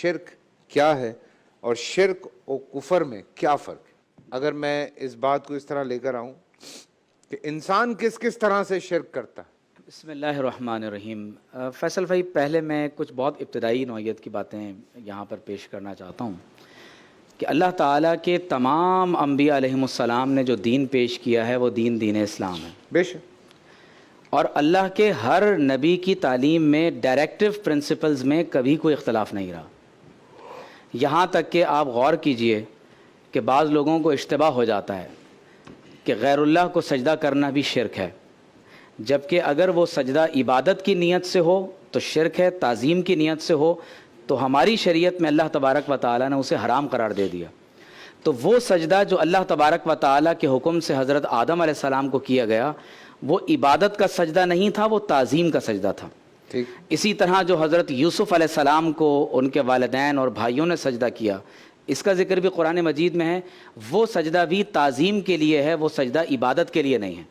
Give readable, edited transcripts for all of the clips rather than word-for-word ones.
شرک کیا ہے اور شرک و کفر میں کیا فرق ہے؟ اگر میں اس بات کو اس طرح لے کر آؤں کہ انسان کس کس طرح سے شرک کرتا ہے۔ بسم اللہ الرحمن الرحیم۔ فیصل بھائی، پہلے میں کچھ بہت ابتدائی نوعیت کی باتیں یہاں پر پیش کرنا چاہتا ہوں کہ اللہ تعالیٰ کے تمام انبیاء علیہم السلام نے جو دین پیش کیا ہے وہ دین اسلام ہے، بے شک، اور اللہ کے ہر نبی کی تعلیم میں ڈائریکٹیو پرنسپلز میں کبھی کوئی اختلاف نہیں رہا۔ یہاں تک کہ آپ غور کیجئے کہ بعض لوگوں کو اشتباہ ہو جاتا ہے کہ غیر اللہ کو سجدہ کرنا بھی شرک ہے، جبکہ اگر وہ سجدہ عبادت کی نیت سے ہو تو شرک ہے، تعظیم کی نیت سے ہو تو ہماری شریعت میں اللہ تبارک و تعالیٰ نے اسے حرام قرار دے دیا۔ تو وہ سجدہ جو اللہ تبارک و تعالیٰ کے حکم سے حضرت آدم علیہ السلام کو کیا گیا، وہ عبادت کا سجدہ نہیں تھا، وہ تعظیم کا سجدہ تھا۔ اسی طرح جو حضرت یوسف علیہ السلام کو ان کے والدین اور بھائیوں نے سجدہ کیا، اس کا ذکر بھی قرآن مجید میں ہے، وہ سجدہ بھی تعظیم کے لیے ہے، وہ سجدہ عبادت کے لیے نہیں ہے۔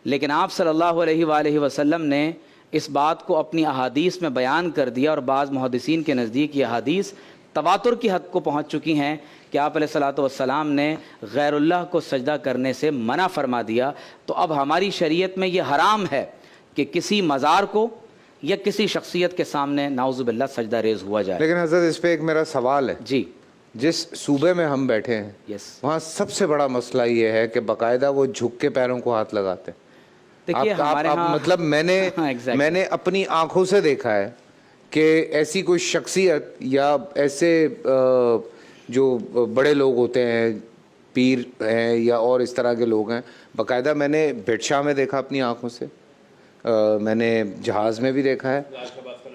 لیکن آپ صلی اللہ علیہ وآلہ وسلم نے اس بات کو اپنی احادیث میں بیان کر دیا، اور بعض محدثین کے نزدیک یہ احادیث تواتر کی حد کو پہنچ چکی ہیں کہ آپ علیہ الصلوۃ والسلام نے غیر اللہ کو سجدہ کرنے سے منع فرما دیا۔ تو اب ہماری شریعت میں یہ حرام ہے کہ کسی مزار کو یا کسی شخصیت کے سامنے نعوذ باللہ سجدہ ریز ہوا جائے۔ لیکن حضرت اس پہ ایک میرا سوال ہے۔ جی، جس صوبے میں ہم بیٹھے ہیں وہاں سب سے بڑا مسئلہ یہ ہے کہ باقاعدہ وہ جھک کے پیروں کو ہاتھ لگاتے ہیں۔ دیکھیے ہمارے ہاں مطلب میں نے اپنی آنکھوں سے دیکھا ہے کہ ایسی کوئی شخصیت یا ایسے جو بڑے لوگ ہوتے ہیں، پیر ہیں یا اور اس طرح کے لوگ ہیں، باقاعدہ میں نے بھٹ شاہ میں دیکھا اپنی آنکھوں سے، میں نے جہاز میں بھی دیکھا ہے،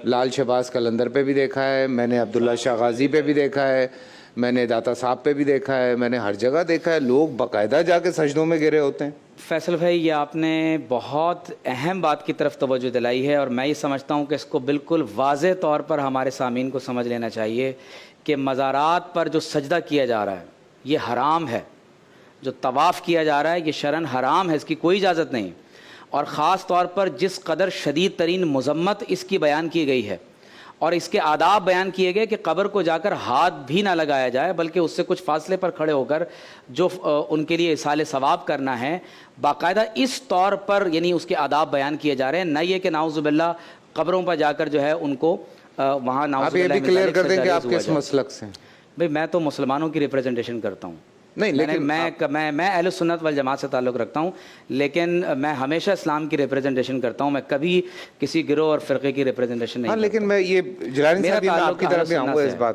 لال شہباز قلندر پہ بھی دیکھا ہے، میں نے عبداللہ شاہ غازی پہ بھی دیکھا ہے، میں نے داتا صاحب پہ بھی دیکھا ہے، میں نے ہر جگہ دیکھا ہے، لوگ باقاعدہ جا کے سجدوں میں گرے ہوتے ہیں۔ فیصل بھائی، یہ آپ نے بہت اہم بات کی طرف توجہ دلائی ہے، اور میں یہ سمجھتا ہوں کہ اس کو بالکل واضح طور پر ہمارے سامعین کو سمجھ لینا چاہیے کہ مزارات پر جو سجدہ کیا جا رہا ہے یہ حرام ہے، جو طواف کیا جا رہا ہے یہ شرعاً حرام ہے، اس کی کوئی اجازت نہیں، اور خاص طور پر جس قدر شدید ترین مذمت اس کی بیان کی گئی ہے اور اس کے آداب بیان کیے گئے کہ قبر کو جا کر ہاتھ بھی نہ لگایا جائے، بلکہ اس سے کچھ فاصلے پر کھڑے ہو کر جو ان کے لیے ایصال ثواب کرنا ہے، باقاعدہ اس طور پر یعنی اس کے آداب بیان کیے جا رہے ہیں، نہ یہ کہ نعوذ باللہ قبروں پر جا کر جو ہے ان کو وہاں نعوذ باللہ۔ آپ یہ بھی کلیئر کر دیں کہ آپ کس مسلک سے ہیں؟ بھئی میں تو مسلمانوں کی ریپریزنٹیشن کرتا ہوں، نہیں، لیکن میں اہل سنت والجماعت سے تعلق رکھتا ہوں، لیکن میں ہمیشہ اسلام کی ریپریزنٹیشن کرتا ہوں، میں کبھی کسی گروہ اور فرقے کی ریپریزنٹیشن نہیں کرتا۔ لیکن میں یہ جیلانی صاحب، میں آپ کی طرف بھی آؤں گا اس بات